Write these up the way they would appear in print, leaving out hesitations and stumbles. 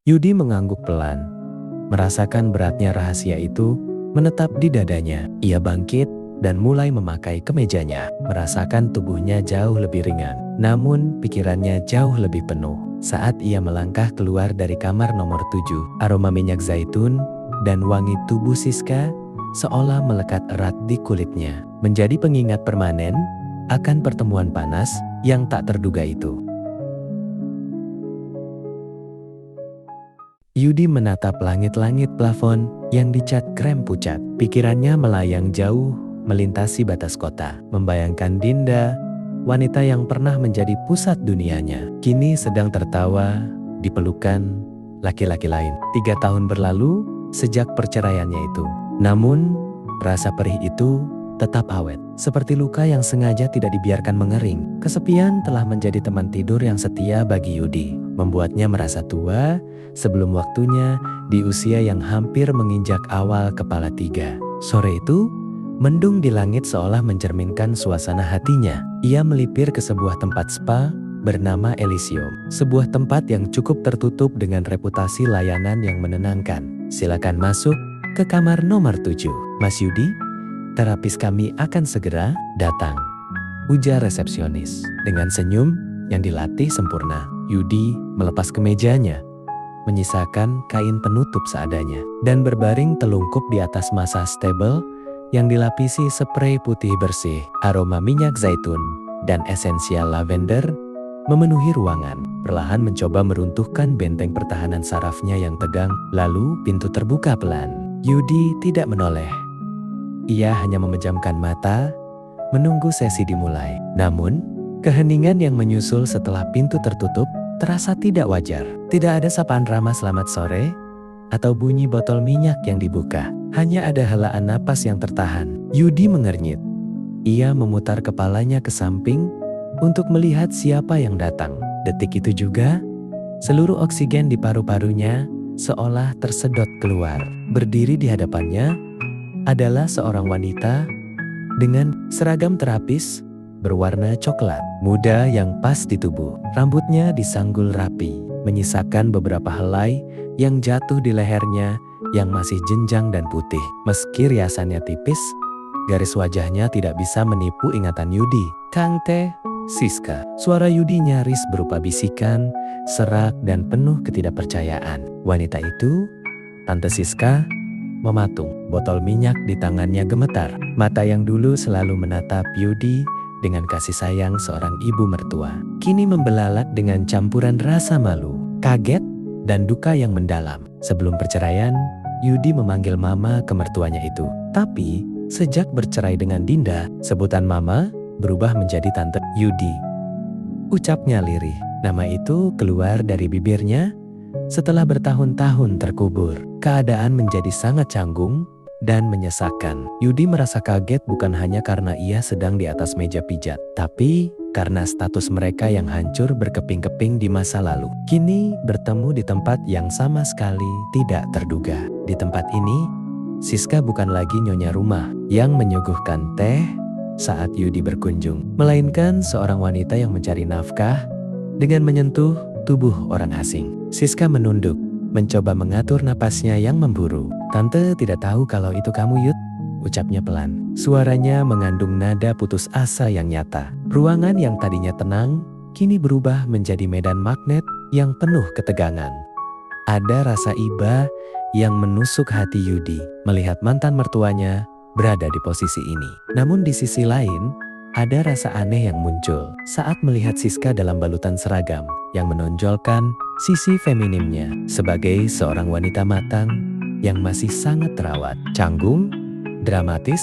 Yudi mengangguk pelan, merasakan beratnya rahasia itu menetap di dadanya. Ia bangkit dan mulai memakai kemejanya, merasakan tubuhnya jauh lebih ringan. Namun pikirannya jauh lebih penuh. Saat ia melangkah keluar dari kamar nomor 7, aroma minyak zaitun dan wangi tubuh Siska seolah melekat erat di kulitnya, menjadi pengingat permanen akan pertemuan panas yang tak terduga itu. Yudi menatap langit-langit plafon yang dicat krem pucat. Pikirannya melayang jauh, melintasi batas kota, membayangkan Dinda, wanita yang pernah menjadi pusat dunianya, kini sedang tertawa di pelukan laki-laki lain. 3 tahun berlalu sejak perceraiannya itu. Namun, rasa perih itu tetap awet, seperti luka yang sengaja tidak dibiarkan mengering. Kesepian telah menjadi teman tidur yang setia bagi Yudi, membuatnya merasa tua sebelum waktunya di usia yang hampir menginjak awal kepala 3. Sore itu, mendung di langit seolah mencerminkan suasana hatinya. Ia melipir ke sebuah tempat spa bernama Elysium, sebuah tempat yang cukup tertutup dengan reputasi layanan yang menenangkan. Silakan masuk ke kamar nomor 7, Mas Yudi. Terapis kami akan segera datang, ujar resepsionis. Dengan senyum yang dilatih sempurna, Yudi melepas kemejanya, menyisakan kain penutup seadanya, dan berbaring telungkup di atas massage table yang dilapisi sprei putih bersih. Aroma minyak zaitun dan esensial lavender memenuhi ruangan, perlahan mencoba meruntuhkan benteng pertahanan sarafnya yang tegang. Lalu pintu terbuka pelan. Yudi tidak menoleh. Ia hanya memejamkan mata, menunggu sesi dimulai. Namun, keheningan yang menyusul setelah pintu tertutup terasa tidak wajar. Tidak ada sapaan ramah selamat sore atau bunyi botol minyak yang dibuka. Hanya ada helaan napas yang tertahan. Yudi mengernyit. Ia memutar kepalanya ke samping untuk melihat siapa yang datang. Detik itu juga, seluruh oksigen di paru-parunya seolah tersedot keluar. Berdiri di hadapannya adalah seorang wanita dengan seragam terapis berwarna coklat, muda yang pas di tubuh. Rambutnya disanggul rapi, menyisakan beberapa helai yang jatuh di lehernya yang masih jenjang dan putih. Meski riasannya tipis, garis wajahnya tidak bisa menipu ingatan Yudi. Tante Siska. Suara Yudi nyaris berupa bisikan, serak dan penuh ketidakpercayaan. Wanita itu, Tante Siska, mematung. Botol minyak di tangannya gemetar. Mata yang dulu selalu menatap Yudi dengan kasih sayang seorang ibu mertua, kini membelalak dengan campuran rasa malu, kaget, dan duka yang mendalam. Sebelum perceraian, Yudi memanggil mama ke mertuanya itu. Tapi, sejak bercerai dengan Dinda, sebutan mama berubah menjadi Tante Yudi. Ucapnya lirih. Nama itu keluar dari bibirnya setelah bertahun-tahun terkubur. Keadaan menjadi sangat canggung dan menyesakkan. Yudi merasa kaget bukan hanya karena ia sedang di atas meja pijat, tapi karena status mereka yang hancur berkeping-keping di masa lalu, kini bertemu di tempat yang sama sekali tidak terduga. Di tempat ini, Siska bukan lagi nyonya rumah yang menyuguhkan teh saat Yudi berkunjung, melainkan seorang wanita yang mencari nafkah dengan menyentuh tubuh orang asing. Siska menunduk, mencoba mengatur napasnya yang memburu. Tante tidak tahu kalau itu kamu, Yud, ucapnya pelan. Suaranya mengandung nada putus asa yang nyata. Ruangan yang tadinya tenang, kini berubah menjadi medan magnet yang penuh ketegangan. Ada rasa iba yang menusuk hati Yudi melihat mantan mertuanya berada di posisi ini. Namun di sisi lain, ada rasa aneh yang muncul saat melihat Siska dalam balutan seragam yang menonjolkan sisi feminimnya sebagai seorang wanita matang yang masih sangat terawat, canggung, dramatis,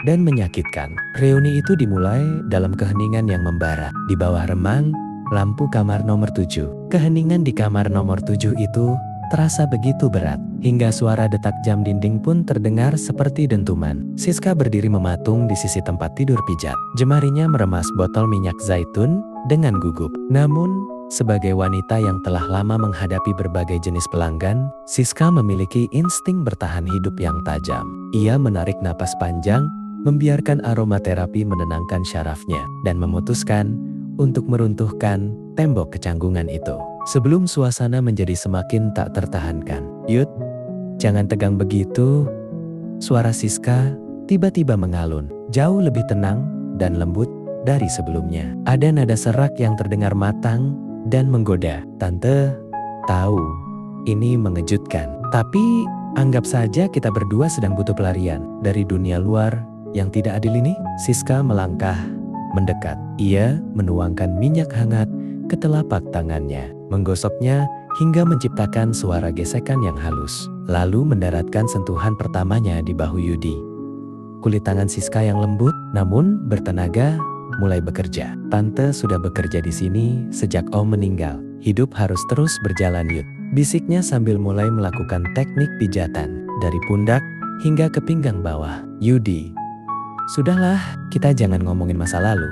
dan menyakitkan. Reuni itu dimulai dalam keheningan yang membara di bawah remang lampu kamar nomor 7. Keheningan di kamar nomor 7 itu terasa begitu berat, hingga suara detak jam dinding pun terdengar seperti dentuman. Siska berdiri mematung di sisi tempat tidur pijat. Jemarinya meremas botol minyak zaitun dengan gugup. Namun, sebagai wanita yang telah lama menghadapi berbagai jenis pelanggan, Siska memiliki insting bertahan hidup yang tajam. Ia menarik napas panjang, membiarkan aromaterapi menenangkan syarafnya, dan memutuskan untuk meruntuhkan tembok kecanggungan itu. sebelum suasana menjadi semakin tak tertahankan. "Yud, jangan tegang begitu." Suara Siska tiba-tiba mengalun, jauh lebih tenang dan lembut dari sebelumnya. Ada nada serak yang terdengar matang dan menggoda. "Tante tahu ini mengejutkan, tapi anggap saja kita berdua sedang butuh pelarian dari dunia luar yang tidak adil ini." Siska melangkah mendekat. Ia menuangkan minyak hangat ke telapak tangannya, menggosoknya hingga menciptakan suara gesekan yang halus, lalu mendaratkan sentuhan pertamanya di bahu Yudi. Kulit tangan Siska yang lembut namun bertenaga mulai bekerja. "Tante sudah bekerja di sini sejak Om meninggal. Hidup harus terus berjalan, Yud," bisiknya sambil mulai melakukan teknik pijatan dari pundak hingga ke pinggang bawah. "Yudi, sudahlah, kita jangan ngomongin masa lalu,"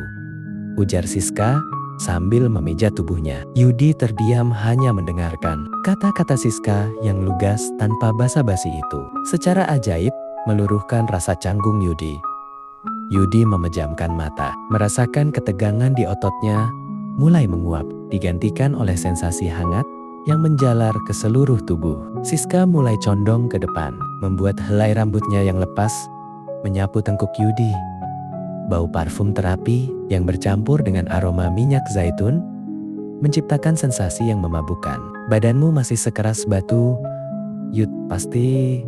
ujar Siska sambil memijat tubuhnya. Yudi terdiam hanya mendengarkan kata-kata Siska yang lugas tanpa basa-basi itu. Secara ajaib meluruhkan rasa canggung Yudi. Yudi memejamkan mata, merasakan ketegangan di ototnya mulai menguap, digantikan oleh sensasi hangat yang menjalar ke seluruh tubuh. Siska mulai condong ke depan, membuat helai rambutnya yang lepas menyapu tengkuk Yudi. Bau parfum terapi yang bercampur dengan aroma minyak zaitun menciptakan sensasi yang memabukkan. "Badanmu masih sekeras batu, Yud, pasti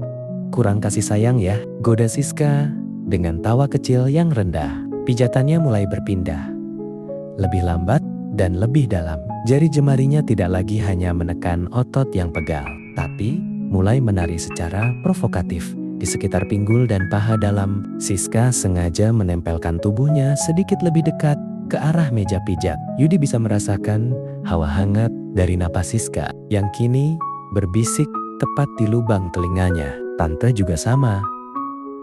kurang kasih sayang ya," goda Siska dengan tawa kecil yang rendah. Pijatannya mulai berpindah, lebih lambat dan lebih dalam. Jari jemarinya tidak lagi hanya menekan otot yang pegal, tapi mulai menari secara provokatif di sekitar pinggul dan paha dalam. Siska sengaja menempelkan tubuhnya sedikit lebih dekat ke arah meja pijat. Yudi bisa merasakan hawa hangat dari napas Siska yang kini berbisik tepat di lubang telinganya. Tante juga sama.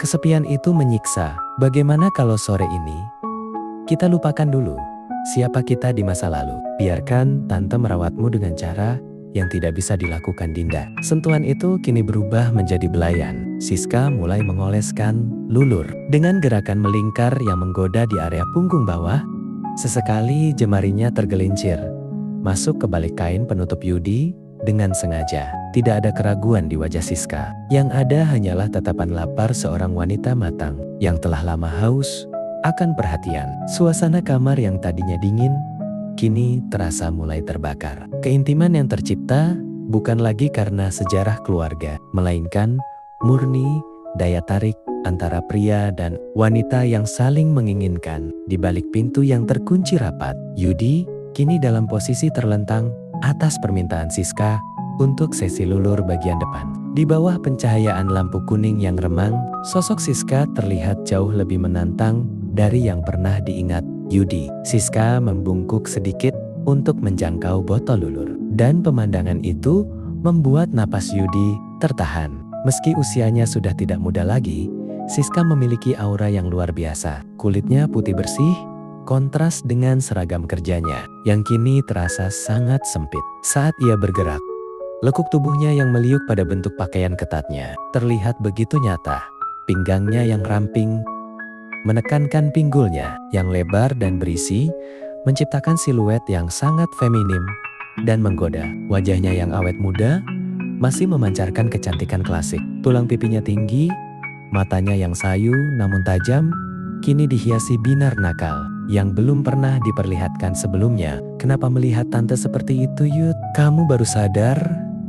Kesepian itu menyiksa. Bagaimana kalau sore ini kita lupakan dulu siapa kita di masa lalu? Biarkan tante merawatmu dengan cara yang tidak bisa dilakukan Dinda. Sentuhan itu kini berubah menjadi belayan. Siska mulai mengoleskan lulur dengan gerakan melingkar yang menggoda di area punggung bawah. Sesekali jemarinya tergelincir masuk ke balik kain penutup Yudi dengan sengaja. Tidak ada keraguan di wajah Siska. Yang ada hanyalah tatapan lapar seorang wanita matang yang telah lama haus akan perhatian. Suasana kamar yang tadinya dingin kini terasa mulai terbakar. Keintiman yang tercipta bukan lagi karena sejarah keluarga, melainkan murni daya tarik antara pria dan wanita yang saling menginginkan. Di balik pintu yang terkunci rapat, Yudi kini dalam posisi terlentang atas permintaan Siska untuk sesi lulur bagian depan. Di bawah pencahayaan lampu kuning yang remang, sosok Siska terlihat jauh lebih menantang dari yang pernah diingat Yudi. Siska membungkuk sedikit untuk menjangkau botol lulur, dan pemandangan itu membuat napas Yudi tertahan. Meski usianya sudah tidak muda lagi, Siska memiliki aura yang luar biasa. Kulitnya putih bersih, kontras dengan seragam kerjanya yang kini terasa sangat sempit. Saat ia bergerak, lekuk tubuhnya yang meliuk pada bentuk pakaian ketatnya terlihat begitu nyata. Pinggangnya yang ramping menekankan pinggulnya yang lebar dan berisi, menciptakan siluet yang sangat feminim dan menggoda. Wajahnya yang awet muda masih memancarkan kecantikan klasik. Tulang pipinya tinggi, matanya yang sayu namun tajam, kini dihiasi binar nakal yang belum pernah diperlihatkan sebelumnya. "Kenapa melihat tante seperti itu, Yud? Kamu baru sadar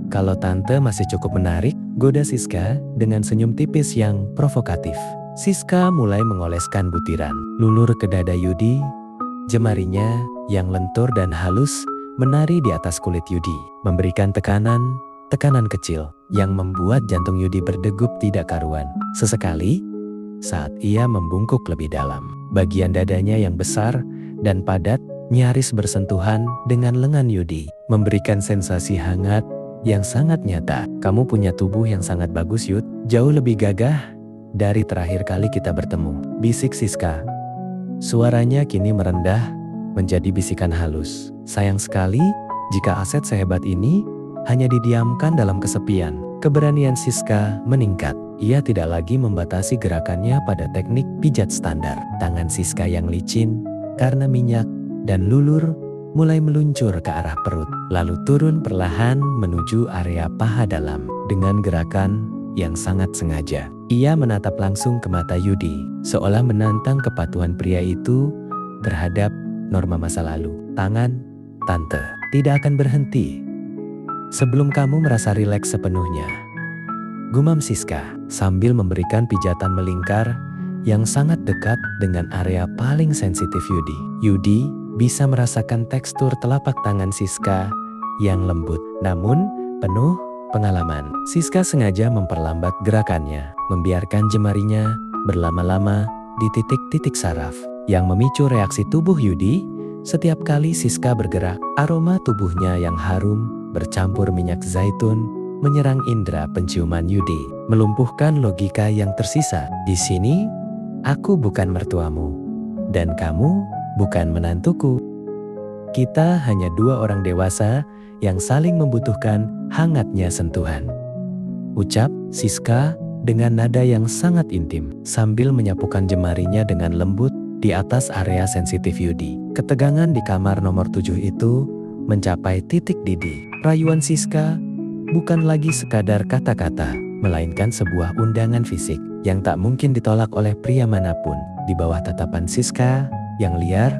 kalau tante masih cukup menarik?" goda Siska dengan senyum tipis yang provokatif. Siska mulai mengoleskan butiran lulur ke dada Yudi. Jemarinya yang lentur dan halus menari di atas kulit Yudi, memberikan tekanan kecil yang membuat jantung Yudi berdegup tidak karuan. Sesekali, saat ia membungkuk lebih dalam, bagian dadanya yang besar dan padat nyaris bersentuhan dengan lengan Yudi, memberikan sensasi hangat yang sangat nyata. "Kamu punya tubuh yang sangat bagus, Yud. Jauh lebih gagah dari terakhir kali kita bertemu," bisik Siska. Suaranya kini merendah menjadi bisikan halus. Sayang sekali jika aset sehebat ini hanya didiamkan dalam kesepian. Keberanian Siska meningkat. Ia tidak lagi membatasi gerakannya pada teknik pijat standar. Tangan Siska yang licin karena minyak dan lulur mulai meluncur ke arah perut, lalu turun perlahan menuju area paha dalam. Dengan gerakan yang sangat sengaja, ia menatap langsung ke mata Yudi, seolah menantang kepatuhan pria itu terhadap norma masa lalu. Tangan, tante, tidak akan berhenti sebelum kamu merasa rileks sepenuhnya, gumam Siska sambil memberikan pijatan melingkar yang sangat dekat dengan area paling sensitif Yudi. Yudi bisa merasakan tekstur telapak tangan Siska yang lembut, namun penuh pengalaman. Siska sengaja memperlambat gerakannya, membiarkan jemarinya berlama-lama di titik-titik saraf yang memicu reaksi tubuh Yudi. Setiap kali Siska bergerak, aroma tubuhnya yang harum bercampur minyak zaitun menyerang indera penciuman Yudi, melumpuhkan logika yang tersisa. Di sini, aku bukan mertuamu, dan kamu bukan menantuku. Kita hanya dua orang dewasa yang saling membutuhkan hangatnya sentuhan, ucap Siska dengan nada yang sangat intim, sambil menyapukan jemarinya dengan lembut di atas area sensitif Yudi. Ketegangan di kamar nomor 7 itu mencapai titik didih. Rayuan Siska bukan lagi sekadar kata-kata, melainkan sebuah undangan fisik yang tak mungkin ditolak oleh pria manapun. Di bawah tatapan Siska yang liar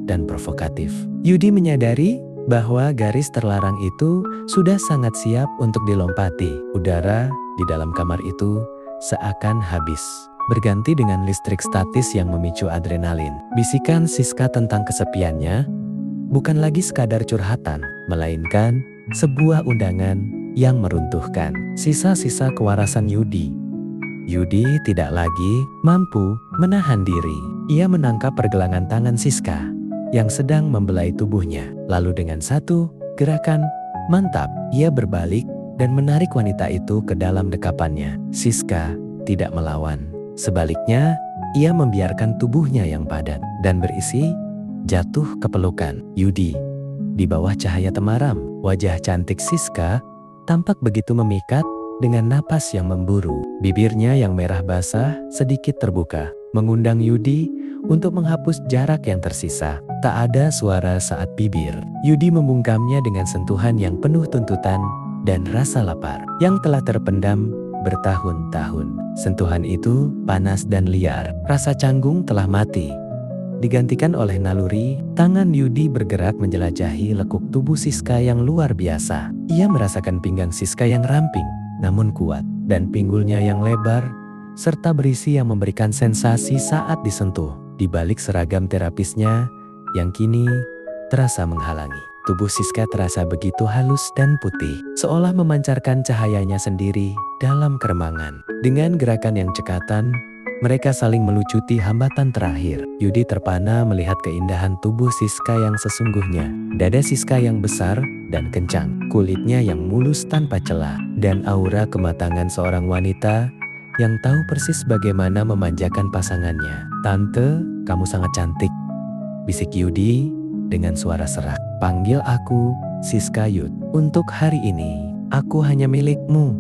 dan provokatif, Yudi menyadari bahwa garis terlarang itu sudah sangat siap untuk dilompati. Udara di dalam kamar itu seakan habis, berganti dengan listrik statis yang memicu adrenalin. Bisikan Siska tentang kesepiannya bukan lagi sekadar curhatan, melainkan sebuah undangan yang meruntuhkan sisa-sisa kewarasan Yudi. Yudi tidak lagi mampu menahan diri. Ia menangkap pergelangan tangan Siska yang sedang membelai tubuhnya. Lalu dengan satu gerakan mantap, ia berbalik dan menarik wanita itu ke dalam dekapannya. Siska tidak melawan. Sebaliknya, ia membiarkan tubuhnya yang padat dan berisi jatuh ke pelukan Yudi. Di bawah cahaya temaram, wajah cantik Siska tampak begitu memikat dengan napas yang memburu. Bibirnya yang merah basah sedikit terbuka, mengundang Yudi untuk menghapus jarak yang tersisa. Tak ada suara saat bibir Yudi membungkamnya dengan sentuhan yang penuh tuntutan dan rasa lapar yang telah terpendam bertahun-tahun. Sentuhan itu panas dan liar. Rasa canggung telah mati, digantikan oleh naluri. Tangan Yudi bergerak menjelajahi lekuk tubuh Siska yang luar biasa. Ia merasakan pinggang Siska yang ramping namun kuat, dan pinggulnya yang lebar serta berisi yang memberikan sensasi saat disentuh. Di balik seragam terapisnya yang kini terasa menghalangi, tubuh Siska terasa begitu halus dan putih, seolah memancarkan cahayanya sendiri dalam keremangan. Dengan gerakan yang cekatan, mereka saling melucuti hambatan terakhir. Yudi terpana melihat keindahan tubuh Siska yang sesungguhnya. Dada Siska yang besar dan kencang, kulitnya yang mulus tanpa celah, dan aura kematangan seorang wanita yang tahu persis bagaimana memanjakan pasangannya. "Tante, kamu sangat cantik," bisik Yudi dengan suara serak. "Panggil aku Siska Yud. Untuk hari ini, aku hanya milikmu,"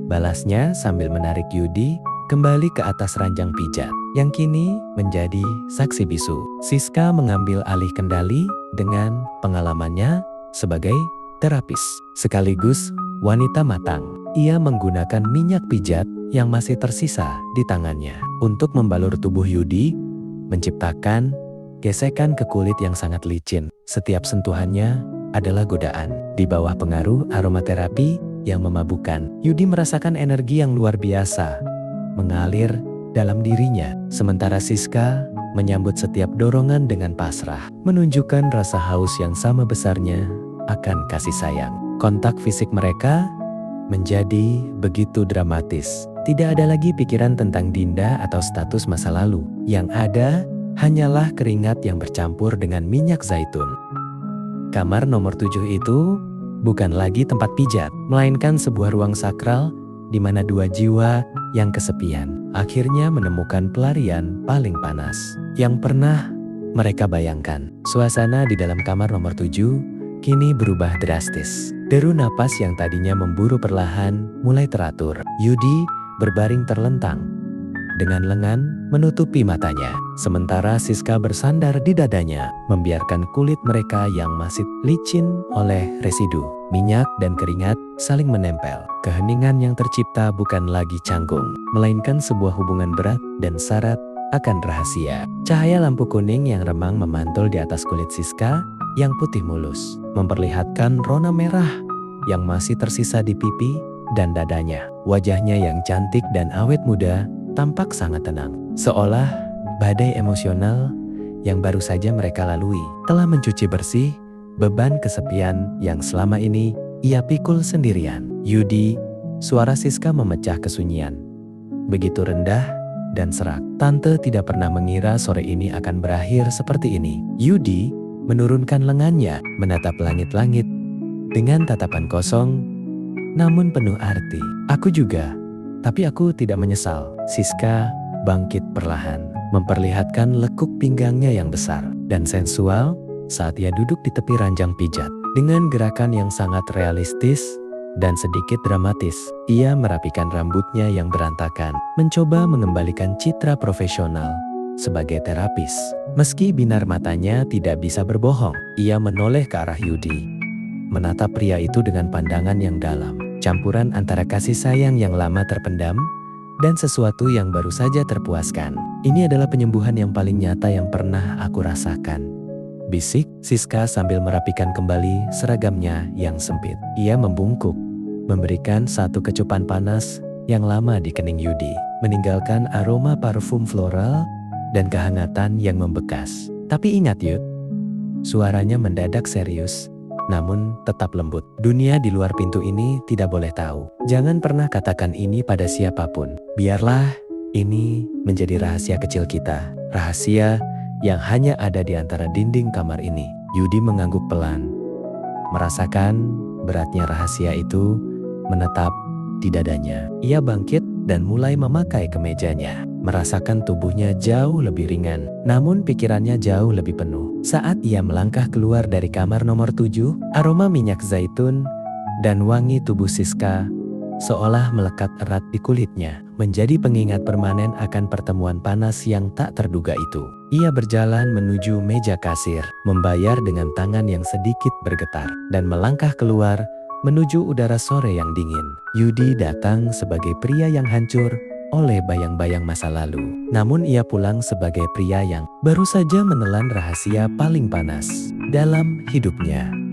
balasnya sambil menarik Yudi kembali ke atas ranjang pijat yang kini menjadi saksi bisu. Siska mengambil alih kendali dengan pengalamannya sebagai terapis sekaligus wanita matang. Ia menggunakan minyak pijat yang masih tersisa di tangannya untuk membalur tubuh Yudi, menciptakan gesekan ke kulit yang sangat licin. Setiap sentuhannya adalah godaan. Di bawah pengaruh aromaterapi yang memabukkan, Yudi merasakan energi yang luar biasa mengalir dalam dirinya, sementara Siska menyambut setiap dorongan dengan pasrah, menunjukkan rasa haus yang sama besarnya akan kasih sayang. Kontak fisik mereka menjadi begitu dramatis. Tidak ada lagi pikiran tentang Dinda atau status masa lalu. Yang ada hanyalah keringat yang bercampur dengan minyak zaitun. Kamar nomor 7 itu bukan lagi tempat pijat, melainkan sebuah ruang sakral di mana dua jiwa yang kesepian akhirnya menemukan pelarian paling panas yang pernah mereka bayangkan. Suasana di dalam kamar nomor 7 kini berubah drastis. Deru napas yang tadinya memburu perlahan mulai teratur. Yudi berbaring terlentang dengan lengan menutupi matanya. Sementara Siska bersandar di dadanya, membiarkan kulit mereka yang masih licin oleh residu minyak dan keringat saling menempel. Keheningan yang tercipta bukan lagi canggung, melainkan sebuah hubungan berat dan syarat akan rahasia. Cahaya lampu kuning yang remang memantul di atas kulit Siska yang putih mulus, memperlihatkan rona merah yang masih tersisa di pipi dan dadanya. Wajahnya yang cantik dan awet muda tampak sangat tenang, seolah badai emosional yang baru saja mereka lalui telah mencuci bersih beban kesepian yang selama ini ia pikul sendirian. Yudi, suara Siska memecah kesunyian. Begitu rendah dan serak. Tante tidak pernah mengira sore ini akan berakhir seperti ini. Yudi menurunkan lengannya, menatap langit-langit dengan tatapan kosong namun penuh arti. Aku juga, tapi aku tidak menyesal. Siska bangkit perlahan, memperlihatkan lekuk pinggangnya yang besar dan sensual saat ia duduk di tepi ranjang pijat. Dengan gerakan yang sangat realistis dan sedikit dramatis, ia merapikan rambutnya yang berantakan, mencoba mengembalikan citra profesional sebagai terapis. Meski binar matanya tidak bisa berbohong, ia menoleh ke arah Yudi, menatap pria itu dengan pandangan yang dalam, campuran antara kasih sayang yang lama terpendam dan sesuatu yang baru saja terpuaskan. Ini adalah penyembuhan yang paling nyata yang pernah aku rasakan, bisik Siska sambil merapikan kembali seragamnya yang sempit. Ia membungkuk, memberikan satu kecupan panas yang lama di kening Yudi, meninggalkan aroma parfum floral dan kehangatan yang membekas. Tapi ingat Yud, suaranya mendadak serius, namun tetap lembut. Dunia di luar pintu ini tidak boleh tahu. Jangan pernah katakan ini pada siapapun. Biarlah ini menjadi rahasia kecil kita. Rahasia yang hanya ada di antara dinding kamar ini. Yudi mengangguk pelan, merasakan beratnya rahasia itu menetap di dadanya. Ia bangkit dan mulai memakai kemejanya, merasakan tubuhnya jauh lebih ringan, namun pikirannya jauh lebih penuh. Saat ia melangkah keluar dari kamar nomor 7, aroma minyak zaitun dan wangi tubuh Siska seolah melekat erat di kulitnya, menjadi pengingat permanen akan pertemuan panas yang tak terduga itu. Ia berjalan menuju meja kasir, membayar dengan tangan yang sedikit bergetar, dan melangkah keluar menuju udara sore yang dingin. Yudi datang sebagai pria yang hancur oleh bayang-bayang masa lalu. Namun ia pulang sebagai pria yang baru saja menelan rahasia paling panas dalam hidupnya.